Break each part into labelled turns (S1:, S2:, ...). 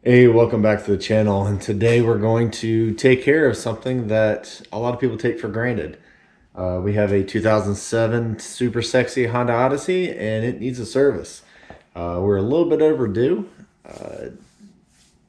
S1: Hey, welcome back to the channel. And today we're going to take care of something that a lot of people take for granted. We have a 2007 super sexy Honda Odyssey and it needs a service. We're a little bit overdue.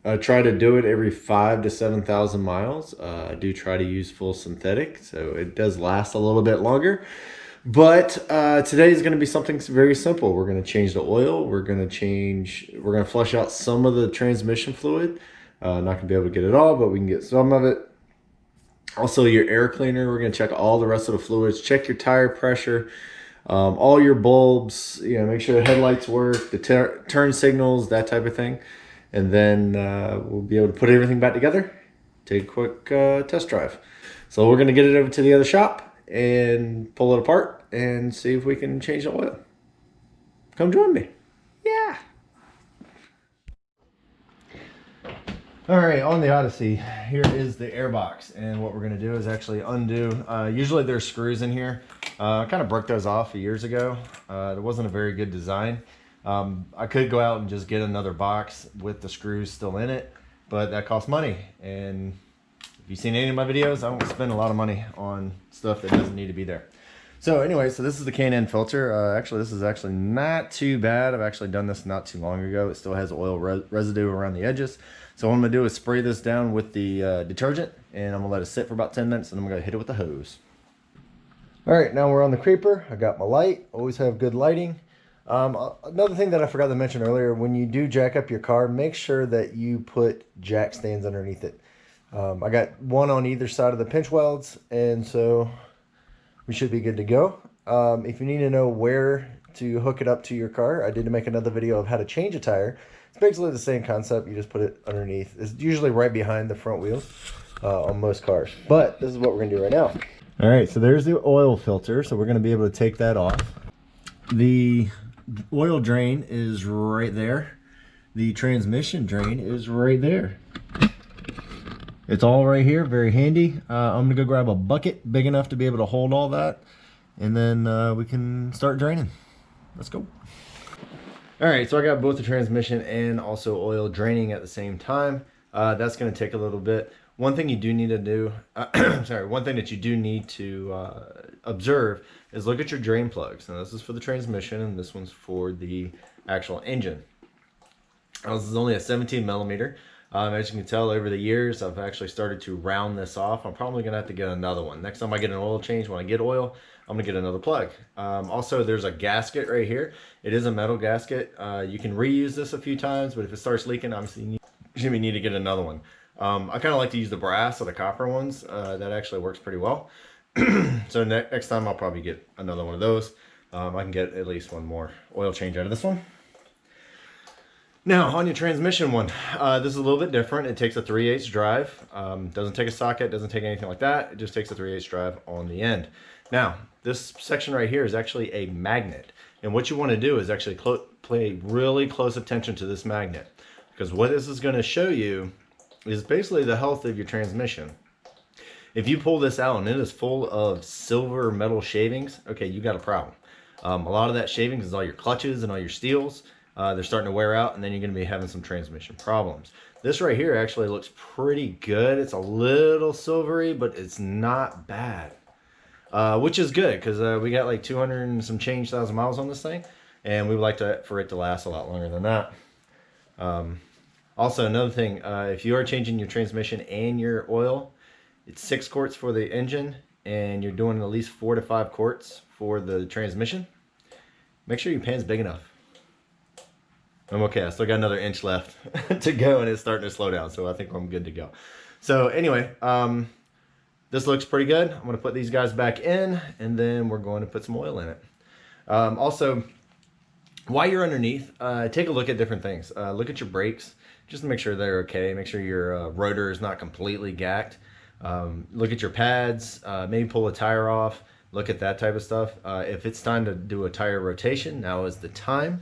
S1: I try to do it every 5 to 7,000 miles. I do try to use full synthetic, so it does last a little bit longer. But today is going to be something very simple. We're going to change the oil. We're going to flush out some of the transmission fluid. Not going to be able to get it all, but we can get some of it. Also, your air cleaner. We're going to check all the rest of the fluids. Check your tire pressure, all your bulbs. Make sure the headlights work, the turn signals, that type of thing. And then we'll be able to put everything back together. Take a quick test drive. So we're going to get it over to the other shop and pull it apart and see if we can change the oil. Come join me. Yeah. All right, on the Odyssey, here is the air box. And what we're going to do is actually undo. Usually there's screws in here. I kind of broke those off years ago. It wasn't a very good design. I could go out and just get another box with the screws still in it, but that costs money. And if you've seen any of my videos, I don't spend a lot of money on stuff that doesn't need to be there. So anyway, so this is the K&N filter. Actually, this is actually not too bad. I've actually done this not too long ago. It still has oil residue around the edges. So what I'm gonna do is spray this down with the detergent, and I'm gonna let it sit for about 10 minutes, and I'm gonna hit it with the hose. All right, now we're on the creeper. I got my light. Always have good lighting. Another thing that I forgot to mention earlier, when you do jack up your car, make sure that you put jack stands underneath it. I got one on either side of the pinch welds, and so we should be good to go. If you need to know where to hook it up to your car, I did make another video of how to change a tire. It's basically the same concept. You just put it underneath. It's usually right behind the front wheels on most cars. But this is what we're going to do right now. All right, so there's the oil filter. So we're going to be able to take that off. The oil drain is right there. The transmission drain is right there. It's all right here, very handy. I'm gonna go grab a bucket big enough to be able to hold all that, and then we can start draining. Let's go. All right, so I got both the transmission and also oil draining at the same time. That's gonna take a little bit. One thing you do need to do, one thing that you do need to observe is look at your drain plugs. Now this is for the transmission and this one's for the actual engine. Now, this is only a 17 millimeter. As you can tell, over the years, I've actually started to round this off. I'm probably going to have to get another one. Next time I get an oil change, when I get oil, I'm going to get another plug. Also, there's a gasket right here. It is a metal gasket. You can reuse this a few times, but if it starts leaking, obviously you need to get another one. I kind of like to use the brass or the copper ones. That actually works pretty well. So next time, I'll probably get another one of those. I can get at least one more oil change out of this one. Now, on your transmission one, this is a little bit different. It takes a 3/8 drive. Doesn't take a socket, doesn't take anything like that. It just takes a 3/8 drive on the end. Now, this section right here is actually a magnet. And what you want to do is actually pay really close attention to this magnet. Because what this is going to show you is basically the health of your transmission. If you pull this out and it is full of silver metal shavings, okay, you got a problem. A lot of that shavings is all your clutches and all your steels. They're starting to wear out, and then you're going to be having some transmission problems. This right here actually looks pretty good. It's a little silvery, but it's not bad, which is good because we got like 200 and some change thousand miles on this thing, and we would like for it to last a lot longer than that. Also, another thing, if you are changing your transmission and your oil, it's 6 quarts for the engine, and you're doing at least 4 to 5 quarts for the transmission. Make sure your pan's big enough. I'm okay. I still got another inch left to go, and it's starting to slow down, so I think I'm good to go. So anyway, this looks pretty good. I'm going to put these guys back in, and then we're going to put some oil in it. Also, while you're underneath, take a look at different things. Look at your brakes, just to make sure they're okay. Make sure your rotor is not completely gacked. Look at your pads. Maybe pull a tire off. Look at that type of stuff. If it's time to do a tire rotation, now is the time.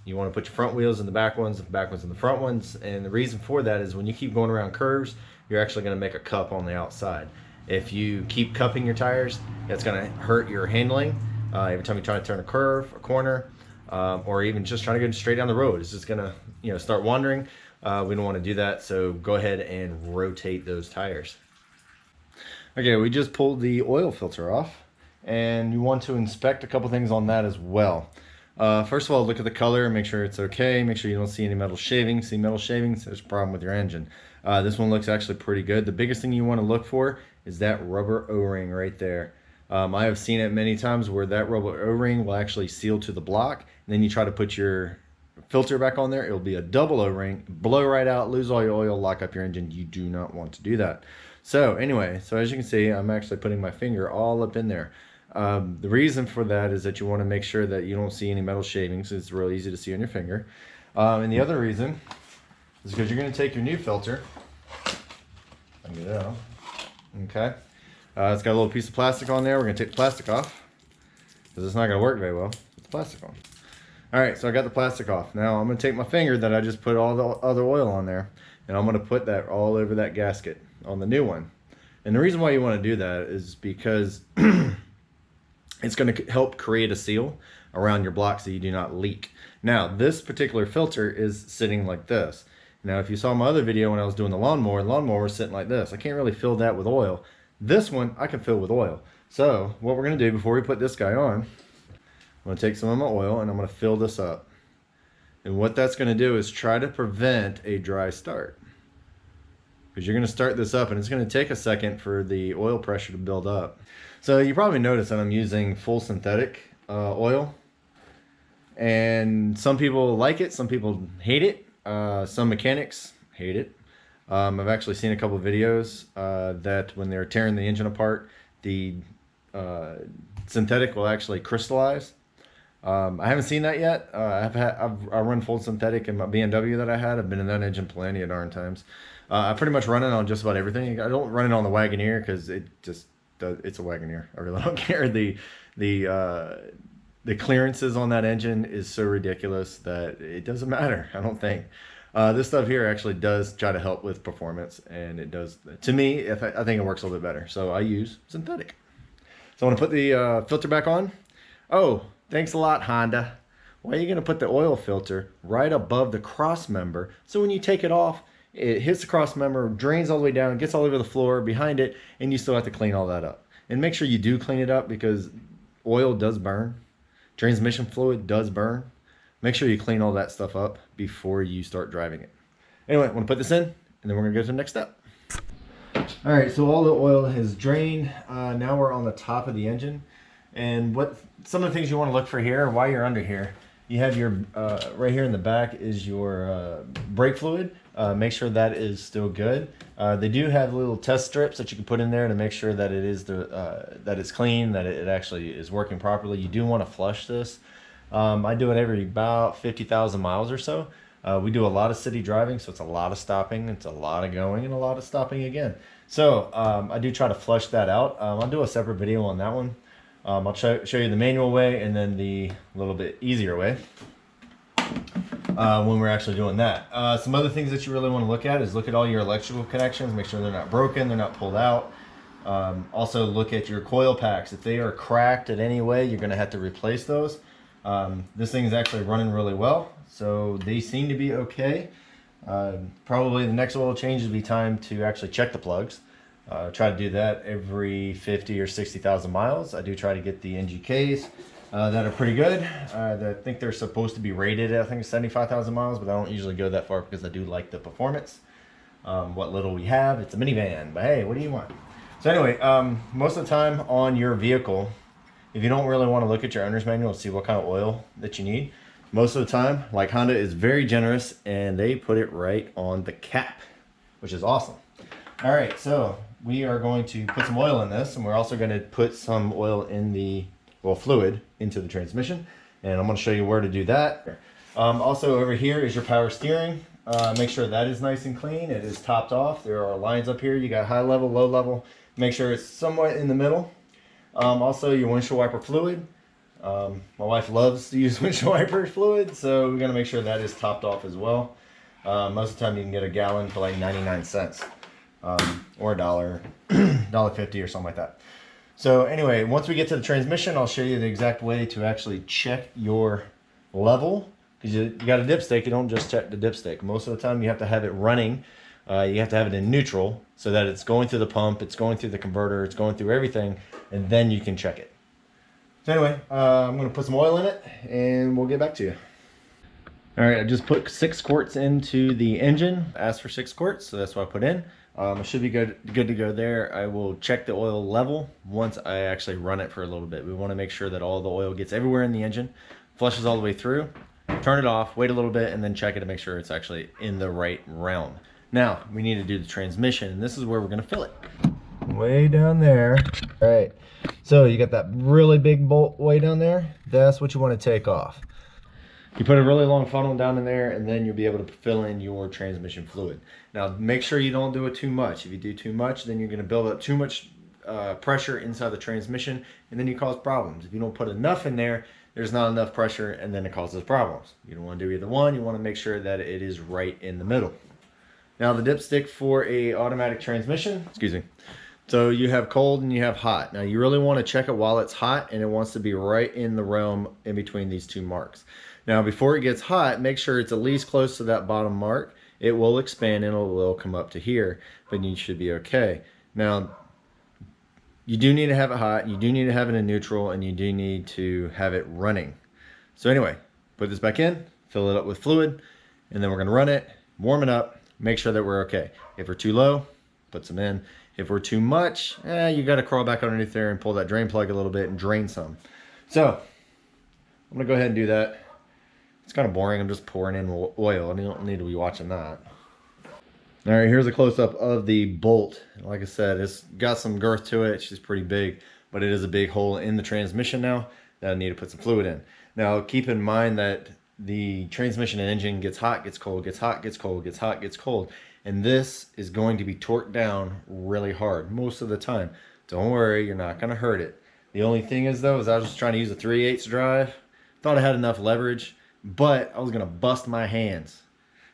S1: You want to put your front wheels in the back ones in the front ones. And the reason for that is when you keep going around curves, you're actually going to make a cup on the outside. If you keep cupping your tires, that's going to hurt your handling. Every time you try to turn a curve, a corner, or even just trying to go straight down the road, it's just going to start wandering. We don't want to do that, so go ahead and rotate those tires. Okay, we just pulled the oil filter off, and you want to inspect a couple things on that as well. First of all, look at the color, make sure it's okay, make sure you don't see any metal shavings. See metal shavings, there's a problem with your engine. This one looks actually pretty good. The biggest thing you want to look for is that rubber O-ring right there. I have seen it many times where that rubber O-ring will actually seal to the block, and then you try to put your filter back on there, it'll be a double O-ring, blow right out, lose all your oil, lock up your engine. You do not want to do that. So anyway, so as you can see, I'm actually putting my finger all up in there. The reason for that is that you want to make sure that you don't see any metal shavings. It's real easy to see on your finger. And the other reason is because you're going to take your new filter and get it out. Okay. It's got a little piece of plastic on there. We're going to take the plastic off because it's not going to work very well with the plastic on. All right, so I got the plastic off. Now I'm going to take my finger that I just put all the other oil on there, and I'm going to put that all over that gasket on the new one. And the reason why you want to do that is because it's going to help create a seal around your block so you do not leak. Now, this particular filter is sitting like this. Now, if you saw my other video when I was doing the lawnmower was sitting like this. I can't really fill that with oil. This one, I can fill with oil. So what we're going to do before we put this guy on, I'm going to take some of my oil and I'm going to fill this up. And what that's going to do is try to prevent a dry start. Because you're going to start this up and it's going to take a second for the oil pressure to build up. So you probably noticed that I'm using full synthetic oil. And some people like it, some people hate it. Some mechanics hate it. I've actually seen a couple of videos that when they're tearing the engine apart, the synthetic will actually crystallize. I haven't seen that yet. I run full synthetic in my BMW that I had. I've been in that engine plenty of darn times. I pretty much run it on just about everything. I don't run it on the Wagoneer because it just does, it's a Wagoneer. I really don't care. The clearances on that engine is so ridiculous that it doesn't matter, I don't think. This stuff here actually does try to help with performance, and it does, to me, I think it works a little bit better. So I use synthetic. So I'm going to put the filter back on. Oh, thanks a lot, Honda. Why are you going to put the oil filter right above the cross member so when you take it off, it hits the cross member, drains all the way down, gets all over the floor behind it, and you still have to clean all that up. And make sure you do clean it up because oil does burn. Transmission fluid does burn. Make sure you clean all that stuff up before you start driving it. Anyway, I'm going to put this in, and then we're going to go to the next step. All right, so all the oil has drained. Now we're on the top of the engine. And some of the things you want to look for here, while you're under here, you have your, right here in the back is your brake fluid. Make sure that is still good. They do have little test strips that you can put in there to make sure that it is that it's clean, that it actually is working properly. You do want to flush this. I do it every about 50,000 miles or so. We do a lot of city driving, so it's a lot of stopping, it's a lot of going, and a lot of stopping again. So I do try to flush that out. I'll do a separate video on that one. I'll show you the manual way and then the little bit easier way when we're actually doing that. Some other things that you really want to look at is look at all your electrical connections, make sure they're not broken, they're not pulled out. Also look at your coil packs. If they are cracked in any way, you're going to have to replace those. This thing is actually running really well, so they seem to be okay. Probably the next oil change would be time to actually check the plugs. Try to do that every 50 or 60,000 miles. I do try to get the NGKs that are pretty good. I think they're supposed to be rated at, I think, 75,000 miles, but I don't usually go that far because I do like the performance. What little we have, it's a minivan, but hey, what do you want? So anyway, most of the time on your vehicle, if you don't really want to look at your owner's manual and see what kind of oil that you need, most of the time, like Honda is very generous and they put it right on the cap, which is awesome. All right, so we are going to put some oil in this, and we're also going to put some oil in the, well, fluid into the transmission, and I'm going to show you where to do that. Also over here is your power steering. Make sure that is nice and clean. It is topped off. There are lines up here. You got high level, low level. Make sure it's somewhat in the middle. Also your windshield wiper fluid. My wife loves to use windshield wiper fluid, so we're going to make sure that is topped off as well. Most of the time you can get a gallon for like 99 cents. Or $1.50 or something like that. So anyway, once we get to the transmission, I'll show you the exact way to actually check your level Because you got a dipstick, you don't just check the dipstick. Most of the time you have to have it running. You have to have it in neutral so that it's going through the pump, it's going through the converter, it's going through everything, and then you can check it. So anyway, I'm going to put some oil in it and we'll get back to you. All right, I just put 6 quarts into the engine. Asked for 6 quarts, so that's what I put in. It should be good to go there. I will check the oil level once I actually run it for a little bit. We want to make sure that all the oil gets everywhere in the engine, flushes all the way through. Turn it off, wait a little bit, and then check it to make sure it's actually in the right realm. Now, we need to do the transmission, and this is where we're going to fill it. Way down there. All right, so you got that really big bolt way down there. That's what you want to take off. You put a really long funnel down in there, and then you'll be able to fill in your transmission fluid. Now, make sure you don't do it too much. If you do too much, then you're going to build up too much pressure inside the transmission, and then you cause problems. If you don't put enough in there, there's not enough pressure, and then it causes problems. You don't want to do either one. You want to make sure that it is right in the middle. Now, the dipstick for a automatic transmission, excuse me. So you have cold and you have hot. Now, you really want to check it while it's hot, and it wants to be right in the realm in between these 2 marks. Now, before it gets hot, make sure it's at least close to that bottom mark. It will expand and it will come up to here, but you should be okay. Now, you do need to have it hot, you do need to have it in neutral, and you do need to have it running. So anyway, put this back in, fill it up with fluid, and then we're gonna run it, warm it up, make sure that we're okay. If we're too low, put some in. If we're too much, you gotta crawl back underneath there and pull that drain plug a little bit and drain some. So, I'm gonna go ahead and do that. It's kind of boring, I'm just pouring in oil. I mean, you don't need to be watching that. All right, here's a close-up of the bolt. Like I said, it's got some girth to it. She's pretty big, but it is a big hole in the transmission now that I need to put some fluid in. Now, keep in mind that the transmission and engine gets hot, gets cold, gets hot, gets cold, gets hot, gets cold. And this is going to be torqued down really hard most of the time. Don't worry, you're not going to hurt it. The only thing is, though, is I was just trying to use a 3/8 drive. Thought I had enough leverage, but I was going to bust my hands.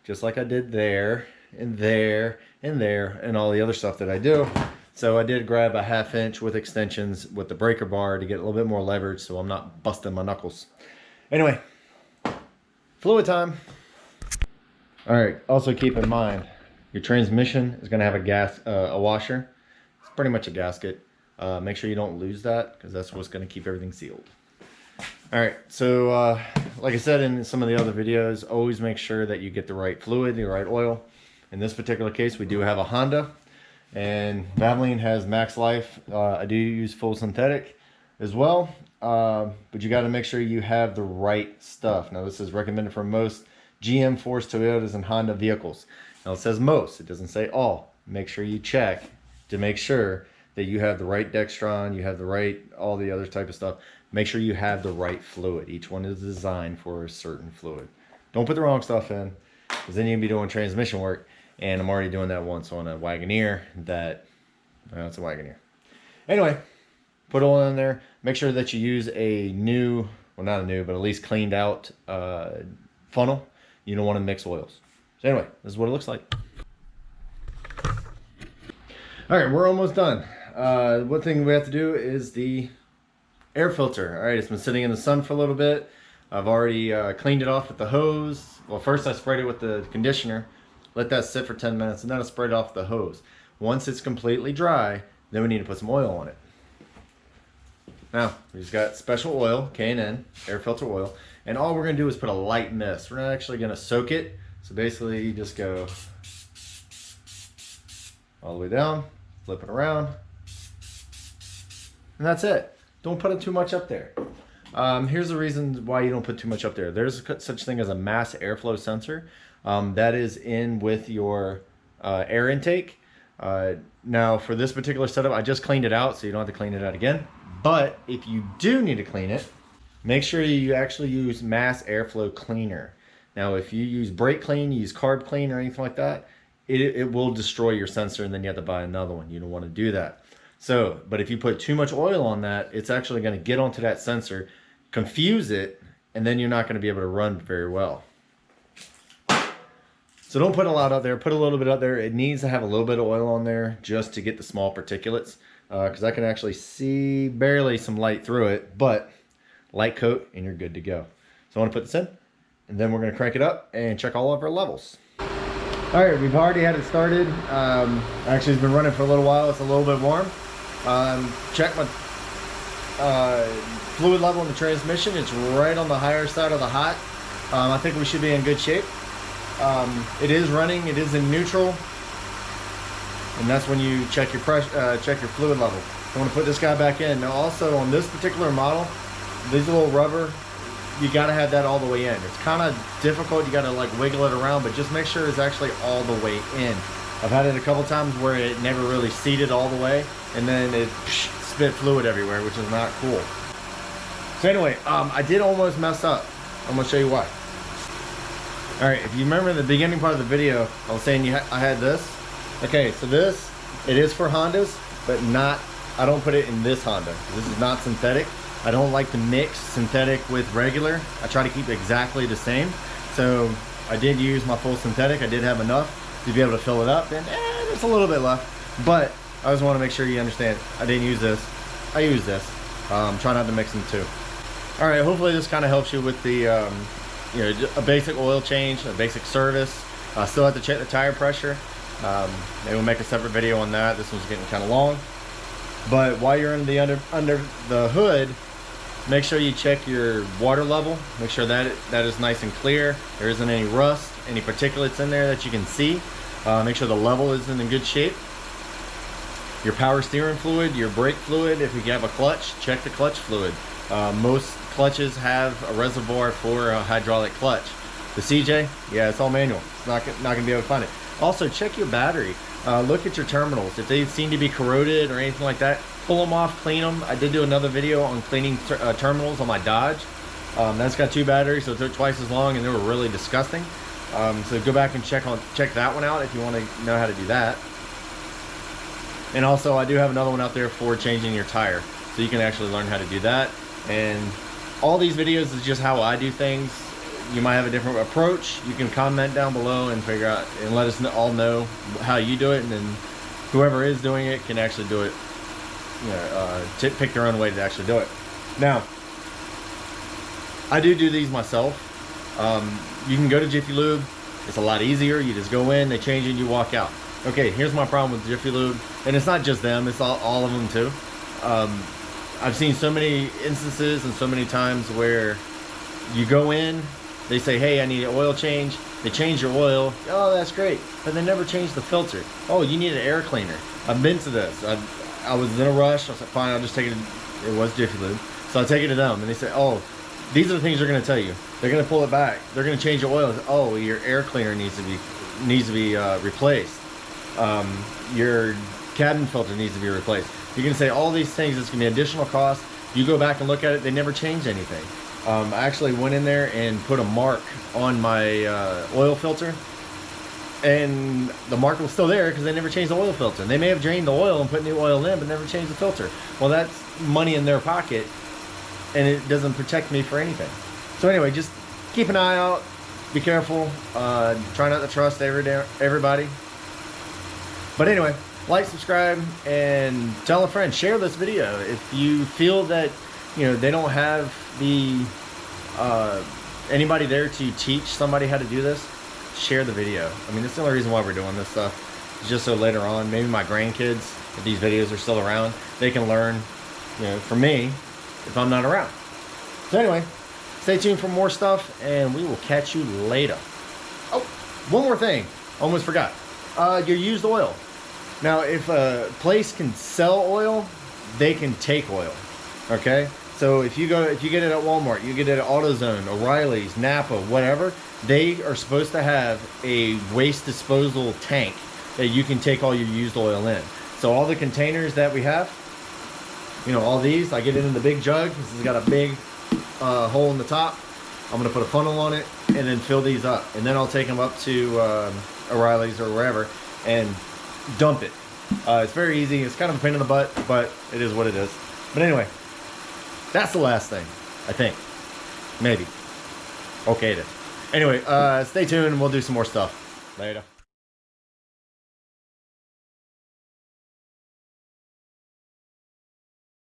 S1: Just like I did there, and there, and there, and all the other stuff that I do. So I did grab a 1/2 inch with extensions with the breaker bar to get a little bit more leverage so I'm not busting my knuckles. Anyway, fluid time. All right, also keep in mind, your transmission is gonna have a washer. It's pretty much a gasket. Make sure you don't lose that, because that's what's gonna keep everything sealed. All right, so like I said in some of the other videos, always make sure that you get the right fluid, the right oil. In this particular case, we do have a Honda, and Valvoline has max life. I do use full synthetic as well, but you got to make sure you have the right stuff. Now, this is recommended for most GM, Force, Toyotas, and Honda vehicles. Now, it says most. It doesn't say all. Make sure you check to make sure that you have the right Dextron, you have the right, all the other type of stuff. Make sure you have the right fluid. Each one is designed for a certain fluid. Don't put the wrong stuff in, because then you're going to be doing transmission work. And I'm already doing that once on a Wagoneer that, well, it's a Wagoneer. Anyway, put oil in there. Make sure that you use a new, well, not a new, but at least cleaned out funnel. You don't want to mix oils. So anyway, this is what it looks like. All right, we're almost done. One thing we have to do is the air filter. All right, it's been sitting in the sun for a little bit. I've already cleaned it off with the hose. Well, first I sprayed it with the conditioner. Let that sit for 10 minutes, and then I spray it off the hose. Once it's completely dry, then we need to put some oil on it. Now, we just got special oil, K&N, air filter oil, and all we're going to do is put a light mist. We're not actually going to soak it, so basically you just go all the way down, flip it around, and that's it. Don't put it too much up there. Here's the reason why you don't put too much up there. There's such thing as a mass airflow sensor. That is in with your air intake. Now for this particular setup, I just cleaned it out, so you don't have to clean it out again. But if you do need to clean it, make sure you actually use mass airflow cleaner. Now if you use brake clean, you use carb clean or anything like that, it will destroy your sensor, and then you have to buy another one. You don't want to do that. So, but if you put too much oil on that, it's actually going to get onto that sensor, confuse it, and then you're not going to be able to run very well. So don't put a lot out there, put a little bit out there. It needs to have a little bit of oil on there just to get the small particulates, because I can actually see barely some light through it, but light coat and you're good to go. So I want to put this in and then we're going to crank it up and check all of our levels. All right, we've already had it started. Actually, it's been running for a little while. It's a little bit warm. Check my fluid level in the transmission. It's right on the higher side of the hot. I think we should be in good shape. It is running. It is in neutral, and that's when you check your pressure, check your fluid level. I want to put this guy back in. Now, also on this particular model, these little rubber, you got to have that all the way in. It's kind of difficult. You got to like wiggle it around, but just make sure it's actually all the way in. I've had it a couple times where it never really seated all the way, and then it spit fluid everywhere, which is not cool. So anyway, I did almost mess up. I'm gonna show you why. All right, if you remember the beginning part of the video, I was saying I had this. Okay, so this, it is for Hondas, but not, I don't put it in this Honda. This is not synthetic. I don't like to mix synthetic with regular. I try to keep exactly the same. So I did use my full synthetic. I did have enough to be able to fill it up, and there's a little bit left. But I just want to make sure you understand, I didn't use this. I use this. Try not to mix them too. All right, hopefully this kind of helps you with the, you know, a basic oil change, a basic service. Still have to check the tire pressure. Maybe we'll make a separate video on that. This one's getting kind of long. But while you're under the hood, make sure you check your water level. Make sure that is nice and clear. There isn't any rust, any particulates in there that you can see. Make sure the level is in good shape. Your power steering fluid, your brake fluid. If you have a clutch, check the clutch fluid. Most clutches have a reservoir for a hydraulic clutch. The CJ, yeah, it's all manual. It's not gonna be able to find it. Also, check your battery. Look at your terminals. If they seem to be corroded or anything like that, pull them off, clean them. I did do another video on cleaning terminals on my Dodge. That's got 2 batteries, so it took twice as long, and they were really disgusting. So go back and check that one out if you want to know how to do that. And also, I do have another one out there for changing your tire, so you can actually learn how to do that. And all these videos is just how I do things. You might have a different approach. You can comment down below and figure out and let us all know how you do it, and then whoever is doing it can actually do it. You know, pick their own way to actually do it. Now, I do these myself. You can go to Jiffy Lube. It's a lot easier. You just go in, they change it, you walk out. Okay, here's my problem with Jiffy Lube, and it's not just them, it's all of them too. I've seen so many instances and so many times where you go in, they say, hey, I need an oil change. They change your oil. Oh, that's great. But they never change the filter. Oh, you need an air cleaner. I've been to this. I was in a rush. I was like, fine, I'll just take it. It was Jiffy Lube. So I take it to them, and they say, oh, these are the things they're going to tell you. They're going to pull it back. They're going to change your oil. Oh, your air cleaner needs to be replaced. Your cabin filter needs to be replaced. You're going to say all these things. It's going to be additional cost. You go back and look at it. They never change anything. I actually went in there and put a mark on my oil filter, and the mark was still there because they never changed the oil filter. They may have drained the oil and put new oil in, but never changed the filter. Well, that's money in their pocket, and it doesn't protect me for anything. So anyway, just keep an eye out. Be careful. Try not to trust everybody. But anyway, like, subscribe, and tell a friend. Share this video if you feel that they don't have the anybody there to teach somebody how to do this. Share the video. I mean, that's the only reason why we're doing this stuff. It's just so later on, maybe my grandkids, if these videos are still around, they can learn, from me if I'm not around. So anyway, stay tuned for more stuff, and we will catch you later. Oh, one more thing. Almost forgot. Your used oil. Now, if a place can sell oil, they can take oil. Okay? So if you get it at Walmart, you get it at AutoZone, O'Reilly's, Napa, whatever, they are supposed to have a waste disposal tank that you can take all your used oil in. So all the containers that we have, all these, I get it in the big jug. This has got a big hole in the top. I'm going to put a funnel on it and then fill these up. And then I'll take them up to O'Reilly's or wherever and dump it. It's very easy. It's kind of a pain in the butt, but it is what it is. But anyway, that's the last thing, I think. Maybe. Okay then. Anyway, stay tuned and we'll do some more stuff. Later.